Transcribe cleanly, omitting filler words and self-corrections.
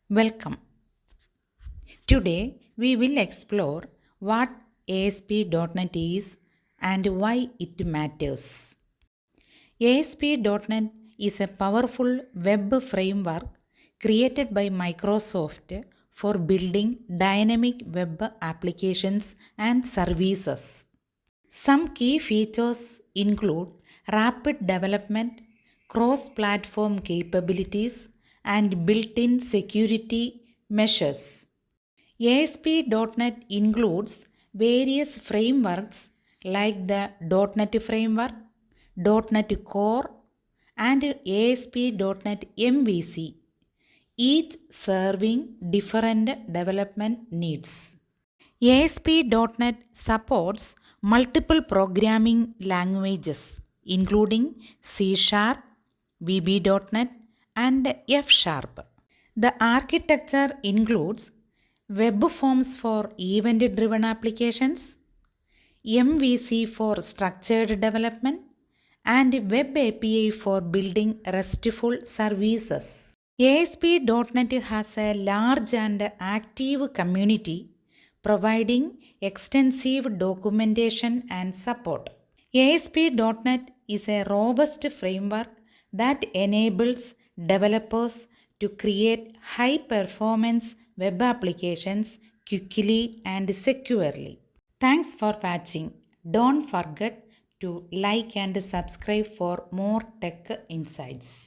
Welcome. Today we will explore what ASP.NET is and why it matters. ASP.NET is a powerful web framework created by Microsoft for building dynamic web applications and services. Some key features include rapid development, cross-platform capabilities, and built-in security measures. ASP.NET includes various frameworks like the .NET Framework, .NET Core, and ASP.NET MVC, each serving different development needs. ASP.NET supports multiple programming languages including C#, VB.NET, and F#. The architecture includes WebForms for event-driven applications, MVC for structured development, and Web API for building RESTful services. ASP.NET has a large and active community providing extensive documentation and support. ASP.NET is a robust framework that enables developers to create high-performance web applications quickly and securely. Thanks for watching. Don't forget to like and subscribe for more tech insights.